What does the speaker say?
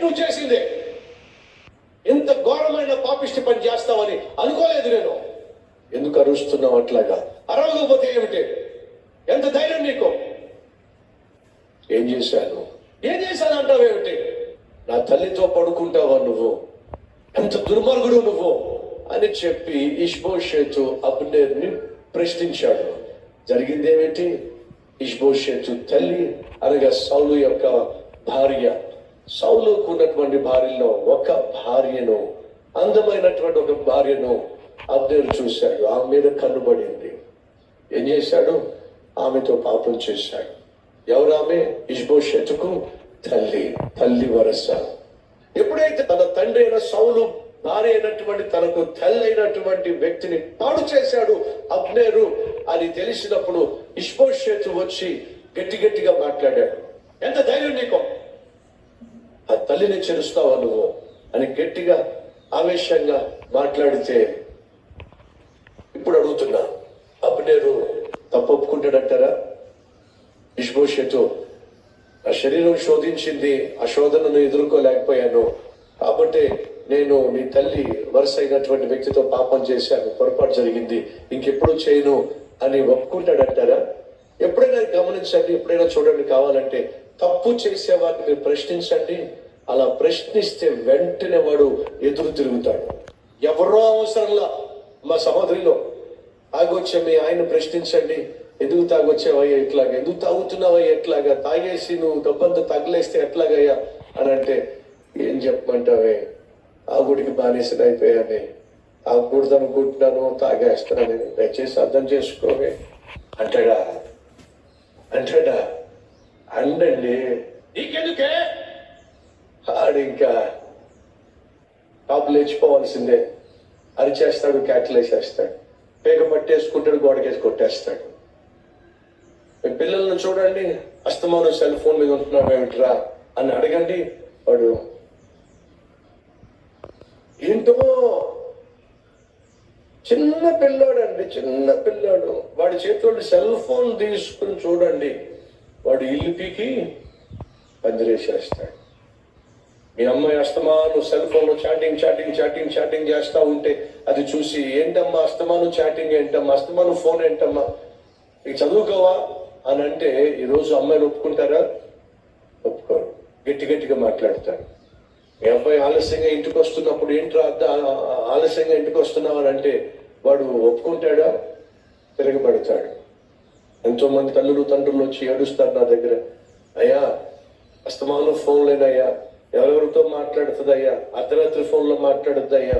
నువ్వు చేసిందే. ఇంత ఘోరమైన పాపిష్టి పని చేస్తావని అనుకోలేదు నేను. ఎందుకు అరుస్తున్నావు అట్లాగా? అరవకపోతే ఏమిటి? ఎంత ధైర్యం నీకు? ఏం చేశాను అంటావేమిటి? నా తల్లితో పడుకుంటావా నువ్వు? ఎంత దుర్మార్గుడు నువ్వు అని చెప్పి ఇష్బోషేతు అబ్నేర్ని ప్రశ్నించాడు. జరిగిందేమిటి? ఇష్బోషేతు తల్లి అనగా సౌలు యొక్క భార్య, సౌలుకు ఉన్నటువంటి భార్యలో ఒక భార్యను, అందమైనటువంటి ఒక భార్యను అబ్నేరు చూశాడు. ఆమె మీద కన్నుబడింది. ఏం చేశాడు? ఆమెతో పాపం చేశాడు. ఎవరామె? ఇష్బోషేతుకు తల్లి వరస. ఎప్పుడైతే తన తండ్రి అయిన సౌలు భార్య అయినటువంటి తనకు తల్లి అయినటువంటి వ్యక్తిని పాడు చేశాడు అబ్నేరు అని తెలిసినప్పుడు ఇష్బోషేతు వచ్చి గట్టిగా మాట్లాడాడు. ఎంత ధైర్యం నీకు? ఆ తల్లిని చెరుస్తావా నువ్వు అని గట్టిగా ఆవేశంగా మాట్లాడితే, ఇప్పుడు అడుగుతున్నా, అబ్నేరు తప్పు ఒప్పుకుంటాడంటారా? ఇష్బోషేతు ఆ శరీరం శోధించింది, ఆ శోధనను ఎదుర్కోలేకపోయాను కాబట్టి నేను నీ తల్లి వరుస అయినటువంటి వ్యక్తితో పాపం చేశాను, పొరపాటు జరిగింది, ఇంకెప్పుడు చేయను అని ఒప్పుకుంటాడంటారా? ఎప్పుడైనా గమనించండి, ఎప్పుడైనా చూడండి, కావాలంటే తప్పు చేసేవాడిని మీరు ప్రశ్నించండి. అలా ప్రశ్నిస్తే వెంటనే వాడు ఎదురు తిరుగుతాడు. ఎవరో అవసరంలా మా సహోదరిలో ఆగొచ్చే మీ ఆయన ప్రశ్నించండి, ఎందుకు తాగొచ్చావయ్యా ఇట్లాగా, ఎందుకు తాగుతున్నావయ్యా ఎట్లాగా, తాగేసి నువ్వు డబ్బంతా తగిలేస్తే ఎట్లాగయ్యా అని అంటే, ఏం చెప్పమంటావే, ఆ గుడికి బానిసలు అయిపోయాని, తాగకూడదు అనుకుంటున్నాను, తాగేస్తానని, దయచేసి అర్థం చేసుకోవే అంటాడా? అండండి. నీకెందుకే? ఆడు ఇంకా టాపులు లేచిపోవాల్సిందే. అరిచేస్తాడు, కేకలేసేస్తాడు, పేగ పట్టేసుకుంటాడు, గోడకేసి కొట్టేస్తాడు. పిల్లలను చూడండి, అస్తమానం సెల్ ఫోన్ మీద ఉంటున్నావు ఏమిట్రా అని అడగండి, వాడు ఏంటో చిన్న పిల్లాడు వాడి చేతిలో సెల్ ఫోన్ తీసుకుని చూడండి, వాడు ఇల్లు పీకి పందిరేసేస్తాడు. మీ అమ్మాయి అస్తమాను సెల్ ఫోన్ లో చాటింగ్ చేస్తా ఉంటే అది చూసి, ఏంటమ్మా అస్తమాను చాటింగ్ ఏంటమ్మా, అస్తమాను ఫోన్ ఏంటమ్మా, నీకు చదువుకోవా అని అంటే, ఈరోజు అమ్మాయిని ఒప్పుకుంటారా? ఒప్పుకోరు, గట్టిగా మాట్లాడతారు. మీ అబ్బాయి ఆలస్యంగా ఇంటికి వస్తున్నప్పుడు, ఏంట్రా ఆలస్యంగా ఇంటికి వస్తున్నావు అని అంటే, వాడు ఒప్పుకుంటాడా? తిరగబడతాడు. ఎంతో మంది తల్లులు తండ్రులు వచ్చి ఏడుస్తారు నా దగ్గర, అయ్యా అస్తమానం ఫోన్ లేదయ్యా, ఎవరెవరితో మాట్లాడుతుందయ్యా, అర్ధరాత్రి ఫోన్లో మాట్లాడుద్దయ్యా,